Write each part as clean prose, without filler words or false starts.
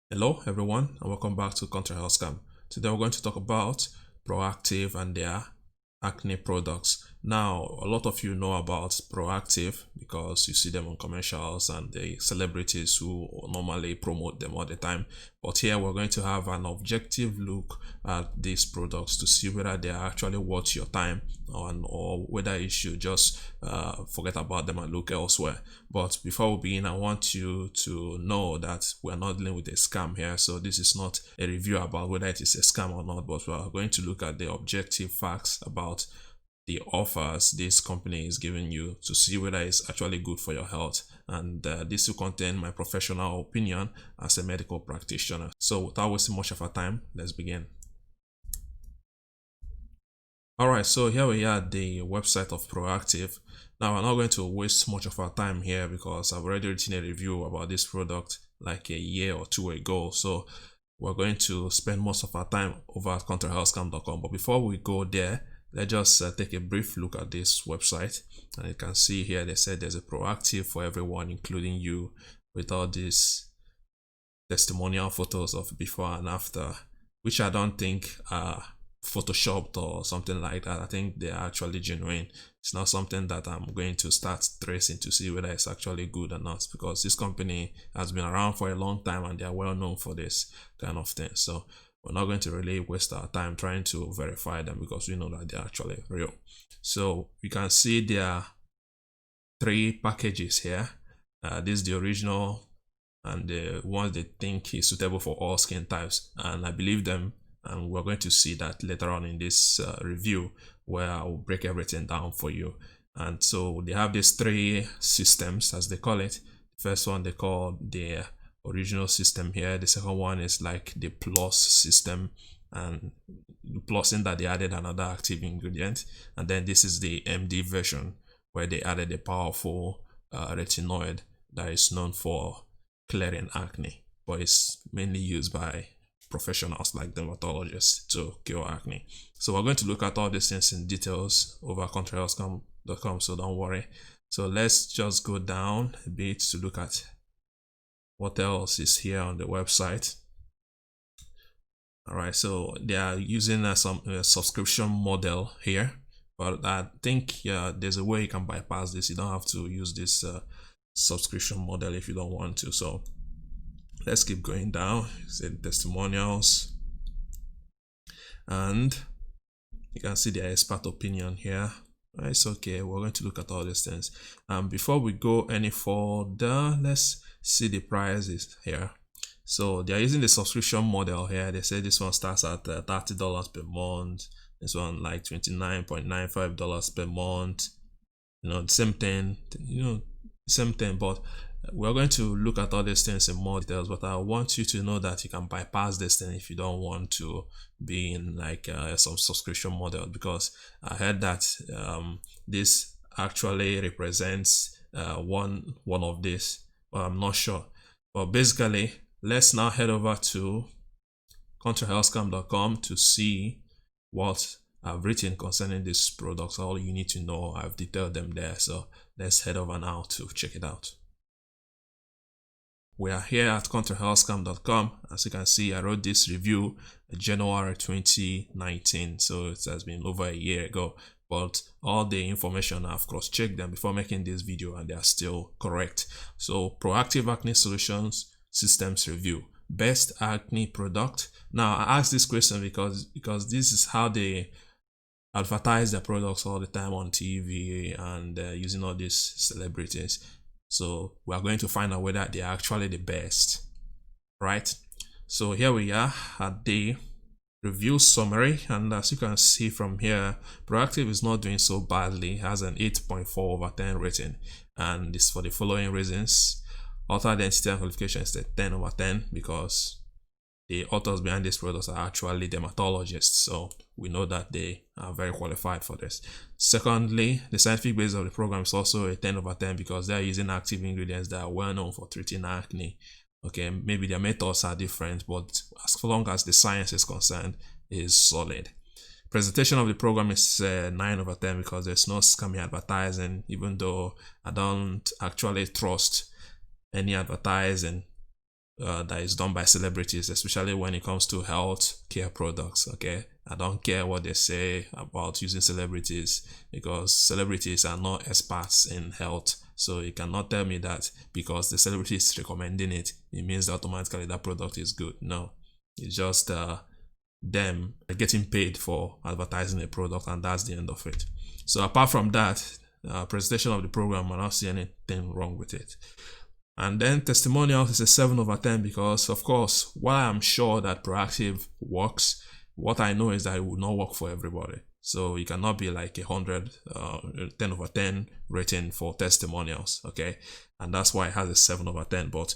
Hello everyone and welcome back to Contra Health Scam. Today we're going to talk about Proactiv and their acne products. Now, a lot of you know about Proactiv because you see them on commercials and the celebrities who normally promote them all the time. But here we're going to have an objective look at these products to see whether they are actually worth your time or whether you should just forget about them and look elsewhere. But before we begin, I want you to know that we're not dealing with a scam here. So this is not a review about whether it is a scam or not, but we're going to look at the objective facts about the offers this company is giving you to see whether it's actually good for your health. And this will contain my professional opinion as a medical practitioner. So without wasting much of our time, let's begin. Alright, so here we are at the website of Proactiv. Now I'm not going to waste much of our time here because I've already written a review about this product like a year or two ago. So we're going to spend most of our time over at contrahealthscam.com. But before we go there, let's just take a brief look at this website. And you can see here they said there's a Proactiv for everyone, including you, with all these testimonial photos of before and after, which I don't think are photoshopped or something like that. I think they're actually genuine. It's not something that I'm going to start tracing to see whether it's actually good or not, because this company has been around for a long time and they are well known for this kind of thing. So we're not going to really waste our time trying to verify them because we know that they're actually real. So you can see there are three packages here. This is the original and the ones they think is suitable for all skin types, and I believe them. And we're going to see that later on in this review, where I will break everything down for you. And so they have these three systems, as they call it. The first one they call the original system here. The second one is like the plus system, and the plus in that they added another active ingredient. And then this is the MD version, where they added a powerful retinoid that is known for clearing acne, but it's mainly used by professionals like dermatologists to cure acne. So we're going to look at all these things in details over contrahealthscam.com, so don't worry. So let's just go down a bit to look at what else is here on the website. All right, so they are using some subscription model here, but I think there's a way you can bypass this. You don't have to use this subscription model if you don't want to. So let's keep going down. Say testimonials, and you can see the expert opinion here. It's okay. We're going to look at all these things. Before we go any further, let's see the prices here. So they're using the subscription model here. They say this one starts at $30 per month. This one like $29.95 per month. You know, the same thing. Same thing, but we're going to look at all these things in more details. But I want you to know that you can bypass this thing if you don't want to be in like some subscription model, because I heard that this actually represents one of these, but I'm not sure. But basically, let's now head over to contrahealthscam.com to see what I've written concerning these products. All you need to know, I've detailed them there. So let's head over now to check it out. We are here at contrahealthscam.com. As you can see, I wrote this review January 2019, so it has been over a year ago, but all the information I've cross-checked them before making this video and they are still correct. So Proactiv Acne Solutions Systems Review, best acne product. Now I asked this question because this is how they advertise their products all the time on TV and using all these celebrities. So we are going to find out whether they are actually the best, right? So here we are at the review summary, and as you can see from here, Proactiv is not doing so badly. It has an 8.4/10 rating, and it's for the following reasons. Author identity and qualification is a 10/10 because the authors behind these products are actually dermatologists, so we know that they are very qualified for this. Secondly, the scientific basis of the program is also a 10/10 because they are using active ingredients that are well known for treating acne. Okay, maybe their methods are different, but as long as the science is concerned, it is solid. Presentation of the program is 9/10 because there's no scammy advertising, even though I don't actually trust any advertising that is done by celebrities, especially when it comes to health care products. Okay, I don't care what they say about using celebrities, because celebrities are not experts in health. So you cannot tell me that because the celebrity is recommending it, it means that automatically that product is good. No, it's just them getting paid for advertising a product, and that's the end of it. So apart from that, presentation of the program, I don't see anything wrong with it. And then testimonials is a 7/10 because, of course, while I'm sure that Proactiv works, what I know is that it will not work for everybody. So you cannot be like 10/10 rating for testimonials, okay? And that's why it has a 7/10. But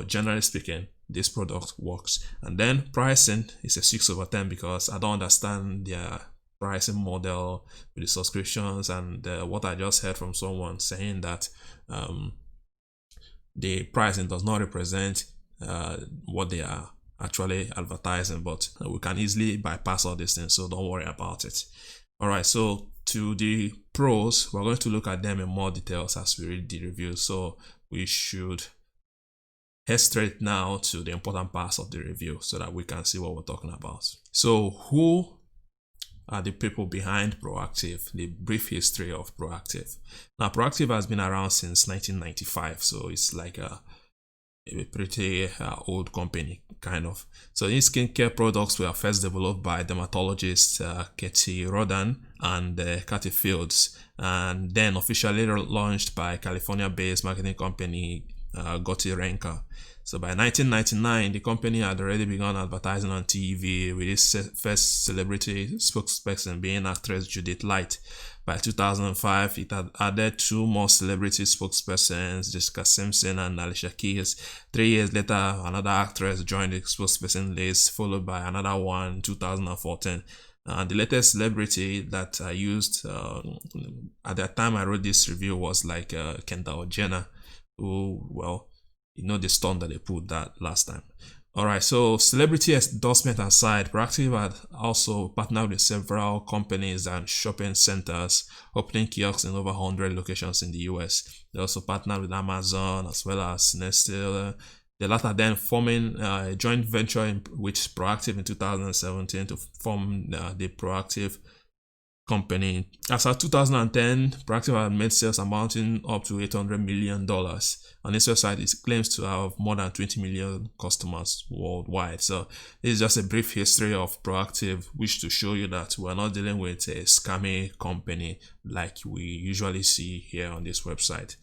generally speaking, this product works. And then pricing is a 6/10 because I don't understand their pricing model with the subscriptions, and what I just heard from someone saying that the pricing does not represent what they are actually advertising, but we can easily bypass all these things, so don't worry about it. All right, so to the pros, we're going to look at them in more details as we read the review. So we should head straight now to the important parts of the review so that we can see what we're talking about. So who are the people behind Proactiv? The brief history of Proactiv. Now, Proactiv has been around since 1995, so it's like a pretty old company, kind of. So these skincare products were first developed by dermatologists Katie Rodan and Kathy Fields, and then officially launched by California-based marketing company Gotti Renka. So by 1999, the company had already begun advertising on TV, with its first celebrity spokesperson being actress Judith Light. By 2005, it had added 2 more celebrity spokespersons, Jessica Simpson and Alicia Keys. 3 years later, another actress joined the spokesperson list, followed by another one in 2014. The latest celebrity that I used at that time I wrote this review was like Kendall Jenner, who, well, you know the stunt that they put that last time. Alright, so celebrity endorsement aside, Proactiv had also partnered with several companies and shopping centers, opening kiosks in over 100 locations in the US. They also partnered with Amazon as well as Nestle. The latter then forming a joint venture with Proactiv in 2017 to form the Proactiv company. As of 2010, Proactiv had made sales amounting up to $800 million. On its website, it claims to have more than 20 million customers worldwide. So this is just a brief history of Proactiv, which to show you that we're not dealing with a scammy company like we usually see here on this website.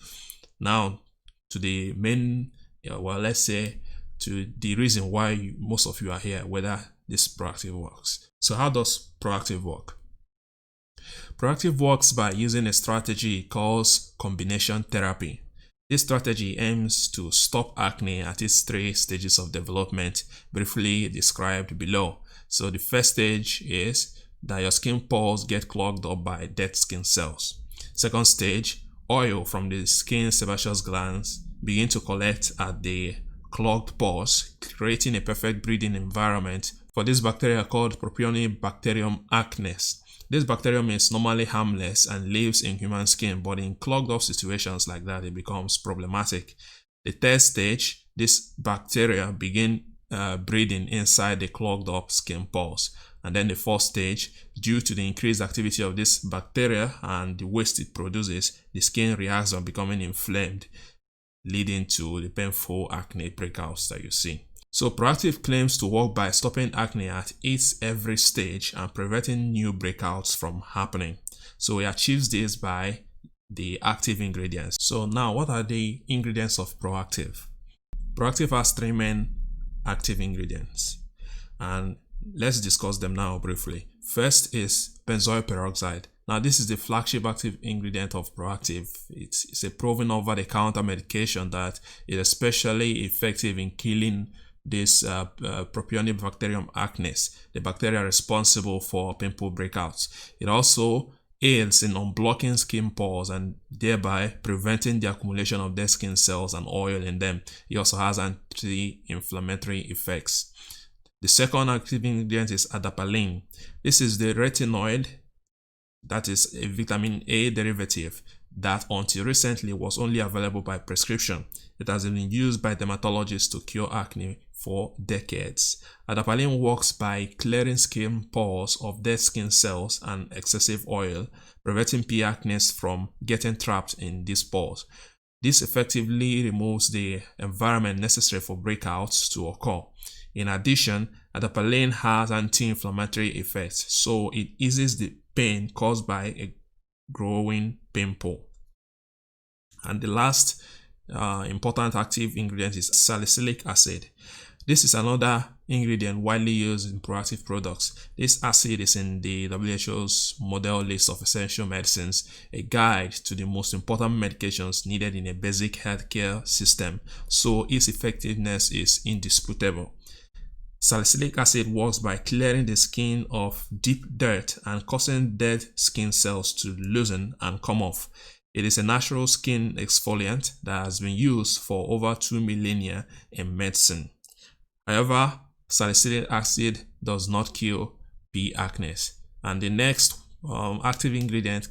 Now, to the main, well, let's say to the reason why most of you are here, whether this Proactiv works. So how does Proactiv work? Proactiv works by using a strategy called combination therapy. This strategy aims to stop acne at its 3 stages of development, briefly described below. So the first stage is that your skin pores get clogged up by dead skin cells. Second stage, oil from the skin sebaceous glands begin to collect at the clogged pores, creating a perfect breeding environment for this bacteria called Propionibacterium acnes. This bacterium is normally harmless and lives in human skin, but in clogged up situations like that, it becomes problematic. The third stage, this bacteria begin breeding inside the clogged up skin pores. And then the fourth stage, due to the increased activity of this bacteria and the waste it produces, the skin reacts on becoming inflamed, leading to the painful acne breakouts that you see. So Proactiv claims to work by stopping acne at its every stage and preventing new breakouts from happening. So it achieves this by the active ingredients. So now, what are the ingredients of Proactiv? Proactiv has 3 main active ingredients, and let's discuss them now briefly. First is benzoyl peroxide. Now, this is the flagship active ingredient of Proactiv. It's a proven over-the-counter medication that is especially effective in killing this Propionibacterium acnes, the bacteria responsible for pimple breakouts. It also aids in unblocking skin pores and thereby preventing the accumulation of dead skin cells and oil in them. It also has anti-inflammatory effects. The second active ingredient is adapalene. This is the retinoid, that is a vitamin A derivative that until recently was only available by prescription. It has been used by dermatologists to cure acne for decades. Adapalene works by clearing skin pores of dead skin cells and excessive oil, preventing P. acnes from getting trapped in these pores. This effectively removes the environment necessary for breakouts to occur. In addition, adapalene has anti-inflammatory effects, so it eases the pain caused by a growing pimple. And the last important active ingredient is salicylic acid. This is another ingredient widely used in Proactiv products. This acid is in the WHO's model list of essential medicines, a guide to the most important medications needed in a basic healthcare system, so its effectiveness is indisputable. Salicylic acid works by clearing the skin of deep dirt and causing dead skin cells to loosen and come off. It is a natural skin exfoliant that has been used for over 2 millennia in medicine. However, salicylic acid does not kill P. acnes. And the next active ingredient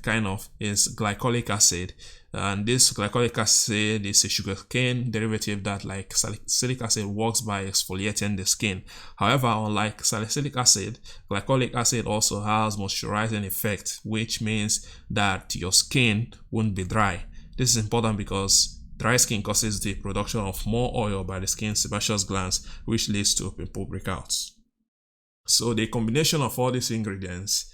is glycolic acid. And this glycolic acid is a sugarcane derivative that, like salicylic acid, works by exfoliating the skin. However, unlike salicylic acid, glycolic acid also has moisturizing effect, which means that your skin won't be dry. This is important because dry skin causes the production of more oil by the skin's sebaceous glands, which leads to pimple breakouts. So the combination of all these ingredients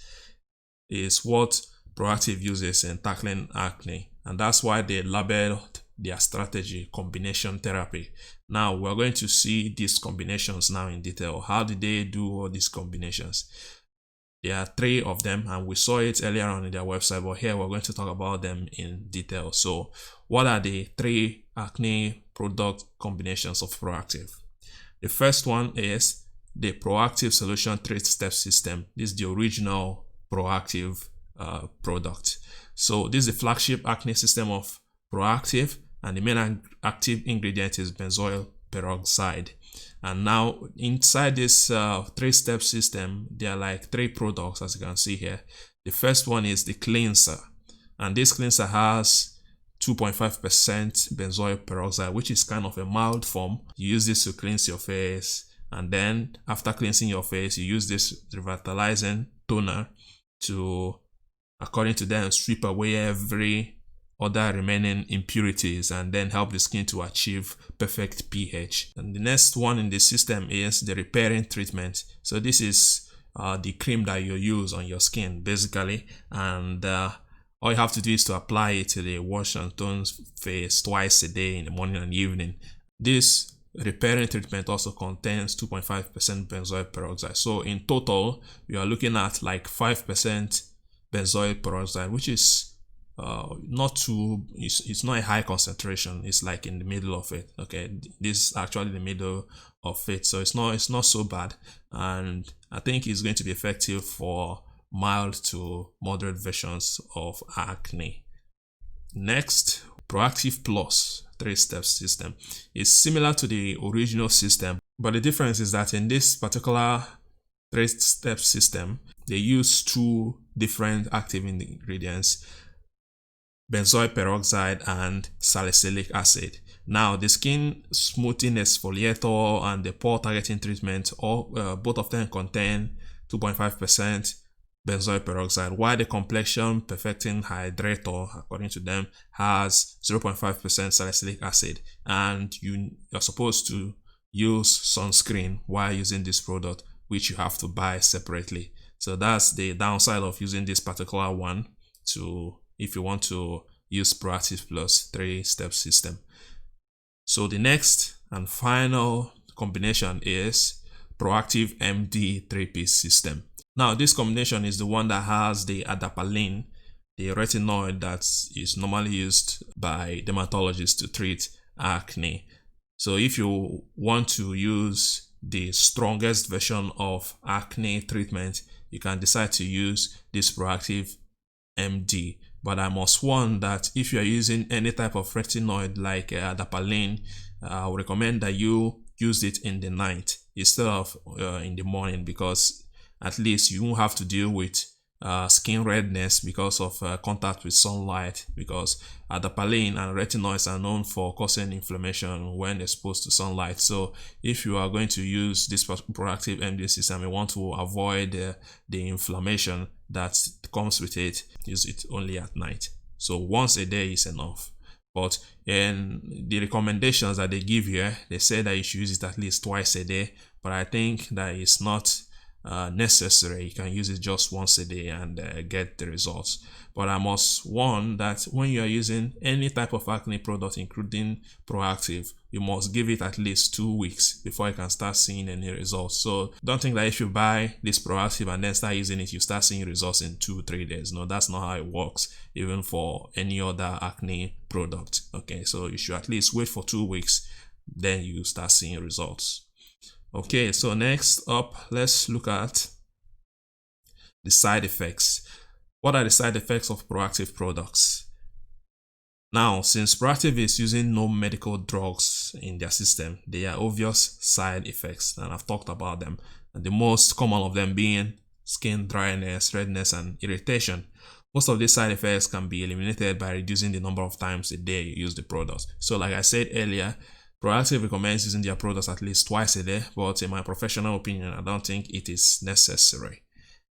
is what Proactiv uses in tackling acne, and that's why they labeled their strategy combination therapy. Now we're going to see these combinations now in detail. How did they do all these combinations? There are 3 of them, and we saw it earlier on in their website, but here we're going to talk about them in detail. So what are the 3 acne product combinations of Proactiv? The first one is the Proactiv Solution 3-step system. This is the original Proactiv product. So this is the flagship acne system of Proactiv, and the main active ingredient is benzoyl peroxide. And now inside this 3-step system, there are like 3 products, as you can see here. The first one is the cleanser, and this cleanser has 2.5% benzoyl peroxide, which is kind of a mild form. You use this to cleanse your face, and then after cleansing your face, you use this revitalizing toner to, according to them, sweep away every other remaining impurities and then help the skin to achieve perfect pH. And the next one in the system is the repairing treatment. So this is the cream that you use on your skin basically, and all you have to do is to apply it to the wash and tone face twice a day, in the morning and evening. This repairing treatment also contains 2.5% benzoyl peroxide. So in total, we are looking at like 5% benzoyl peroxide, which is not too, it's not a high concentration. It's like in the middle of it. Okay, this is actually the middle of it, so it's not so bad, and I think it's going to be effective for mild to moderate versions of acne. Next, Proactiv Plus 3-step system is similar to the original system, but the difference is that in this particular 3-step system, they use 2 different active ingredients: benzoyl peroxide and salicylic acid. Now, the skin smoothing exfoliator and the pore targeting treatment, both of them contain 2.5% benzoyl peroxide, while the complexion perfecting hydrator, according to them, has 0.5% salicylic acid. And you're supposed to use sunscreen while using this product, which you have to buy separately. So that's the downside of using this particular one if you want to use Proactiv Plus 3-step system. So the next and final combination is Proactiv MD 3-piece system. Now this combination is the one that has the adapalene, the retinoid that is normally used by dermatologists to treat acne. So if you want to use the strongest version of acne treatment, you can decide to use this Proactiv MD. But I must warn that if you are using any type of retinoid like adapalene, I would recommend that you use it in the night instead of in the morning, because at least you won't have to deal with skin redness because of contact with sunlight, because adapalene and retinoids are known for causing inflammation when exposed to sunlight. So if you are going to use this Proactiv MD system, you want to avoid the inflammation that comes with it, use it only at night. So once a day is enough. But in the recommendations that they give here, they say that you should use it at least twice a day, but I think that it's not necessary. You can use it just once a day and get the results. But I must warn that when you are using any type of acne product, including Proactiv, you must give it at least 2 weeks before you can start seeing any results. So don't think that if you buy this Proactiv and then start using it, you start seeing results in 2-3 days. No, that's not how it works, even for any other acne product. Okay, so you should at least wait for 2 weeks, then you start seeing results. Okay, so next up, let's look at the side effects. What are the side effects of Proactiv products? Now, since Proactiv is using no medical drugs in their system, there are obvious side effects, and I've talked about them. And the most common of them being skin dryness, redness, and irritation. Most of these side effects can be eliminated by reducing the number of times a day you use the product. So like I said earlier, Proactiv recommends using their products at least twice a day, but in my professional opinion, I don't think it is necessary.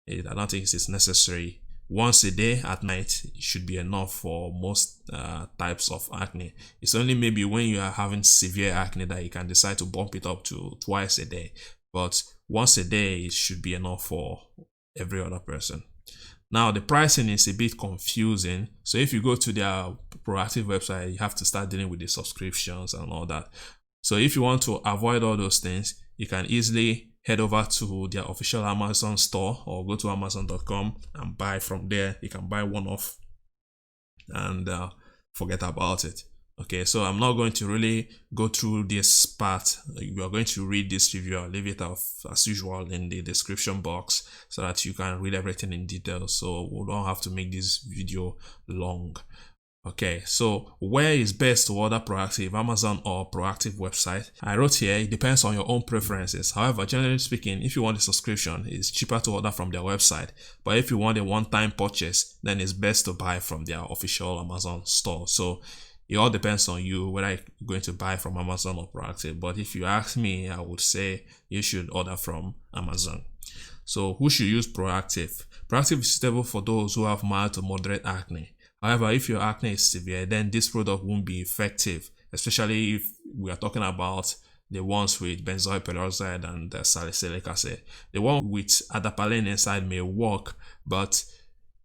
I don't think it is necessary. Once a day at night should be enough for most types of acne. It's only maybe when you are having severe acne that you can decide to bump it up to twice a day. But once a day should be enough for every other person. Now, the pricing is a bit confusing. So if you go to their Proactiv website, you have to start dealing with the subscriptions and all that. So if you want to avoid all those things, you can easily head over to their official Amazon store or go to amazon.com and buy from there. You can buy one off and forget about it. Okay, so I'm not going to really go through this part. You are going to read this review. I'll leave it off as usual in the description box so that you can read everything in detail. So we don't have to make this video long. Okay, so where is best to order Proactiv, Amazon or Proactiv website? I wrote here, it depends on your own preferences. However, generally speaking, if you want a subscription, it's cheaper to order from their website. But if you want a one-time purchase, then it's best to buy from their official Amazon store. So it all depends on you whether you're going to buy from Amazon or Proactiv. But if you ask me, I would say you should order from Amazon. So who should use Proactiv? Proactiv is suitable for those who have mild to moderate acne. However, if your acne is severe, then this product won't be effective, especially if we are talking about the ones with benzoyl peroxide and salicylic acid. The one with adapalene inside may work, but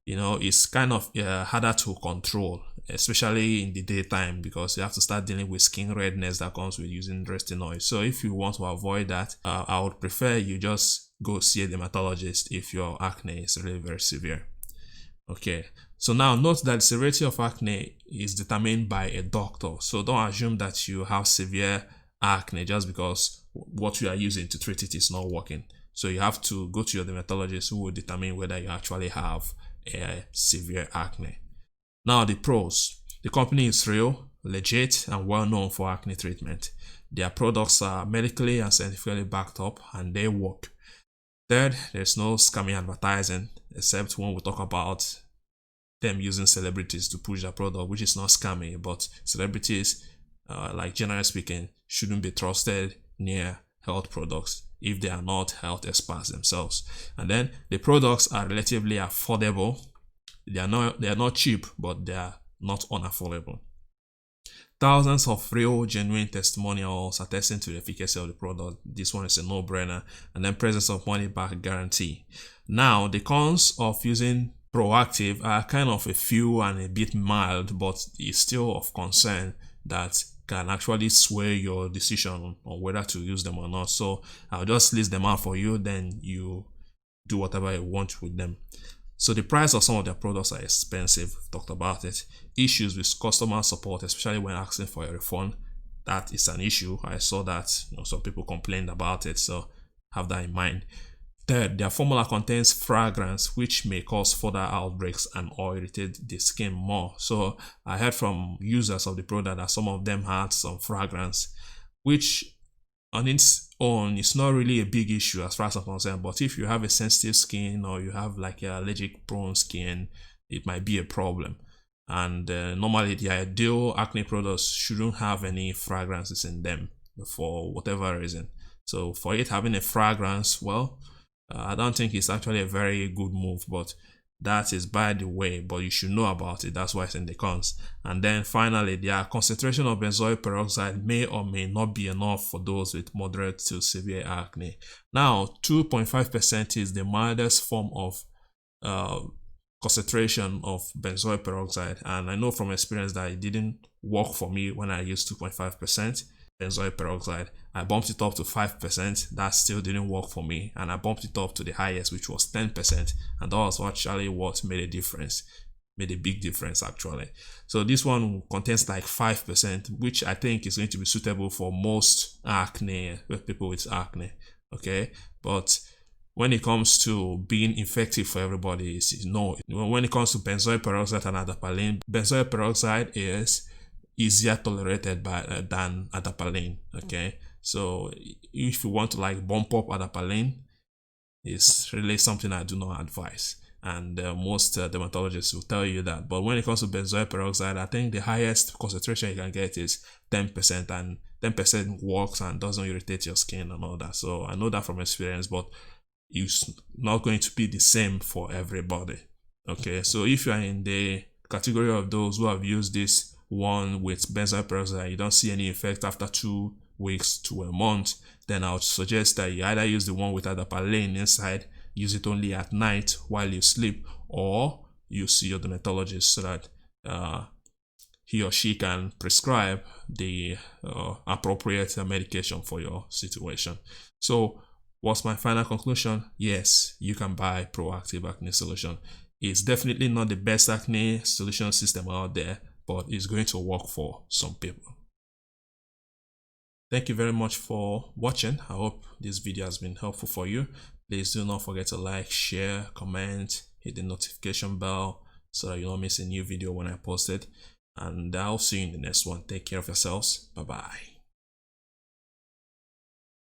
it's kind of harder to control, especially in the daytime, because you have to start dealing with skin redness that comes with using retinoids. So if you want to avoid that, I would prefer you just go see a dermatologist if your acne is really very severe. Okay, so now note that the severity of acne is determined by a doctor. So don't assume that you have severe acne just because what you are using to treat it is not working. So you have to go to your dermatologist who will determine whether you actually have a severe acne. Now the pros. The company is real, legit, and well known for acne treatment. Their products are medically and scientifically backed up and they work. Third, there's no scammy advertising, except when we talk about them using celebrities to push their product, which is not scammy, but celebrities, like generally speaking, shouldn't be trusted near health products if they are not health experts themselves. And then the products are relatively affordable. They are not cheap, but they are not unaffordable. Thousands of real, genuine testimonials attesting to the efficacy of the product. This one is a no-brainer. And then presence of money-back guarantee. Now, the cons of using Proactiv are kind of a few and a bit mild, but it's still of concern that can actually sway your decision on whether to use them or not. So I'll just list them out for you, then you do whatever you want with them. So the price of some of their products are expensive. We've talked about it. Issues with customer support, especially when asking for a refund, that is an issue. I saw that some people complained about it, so have that in mind. Third, their formula contains fragrance, which may cause further outbreaks and or irritate the skin more. So I heard from users of the product that some of them had some fragrance, which on its own, it's not really a big issue as far as I'm concerned. But if you have a sensitive skin or you have like a allergic prone skin, it might be a problem. And normally the ideal acne products shouldn't have any fragrances in them for whatever reason. So for it having a fragrance, well, I don't think it's actually a very good move, but that is by the way, but you should know about it. That's why it's in the cons. And then finally, their concentration of benzoyl peroxide may or may not be enough for those with moderate to severe acne. Now, 2.5% is the mildest form of concentration of benzoyl peroxide, and I know from experience that it didn't work for me when I used 2.5% benzoyl peroxide. I bumped it up to 5%, that still didn't work for me, and I bumped it up to the highest, which was 10%, and that was actually what made a difference, made a big difference actually. So this one contains like 5%, which I think is going to be suitable for most acne, people with acne, okay? But when it comes to being effective for everybody, is no. When it comes to benzoyl peroxide and adapalene, benzoyl peroxide is easier tolerated than adapalene, okay? So if you want to like bump up adapalene, it's really something I do not advise, and most dermatologists will tell you that. But when it comes to benzoyl peroxide, I think the highest concentration you can get is 10%, and 10% works and doesn't irritate your skin and all that. So I know that from experience, but it's not going to be the same for everybody, okay? So if you are in the category of those who have used this one with benzoyl peroxide, you don't see any effect after 2 weeks to a month, then I would suggest that you either use the one with adapalene inside, use it only at night while you sleep, or you see your dermatologist so that he or she can prescribe the appropriate medication for your situation. So what's my final conclusion? Yes, you can buy Proactiv Acne Solution. It's definitely not the best acne solution system out there, but it's going to work for some people. Thank you very much for watching. I hope this video has been helpful for you. Please do not forget to like, share, comment, hit the notification bell so that you don't miss a new video when I post it. And I'll see you in the next one. Take care of yourselves. Bye bye.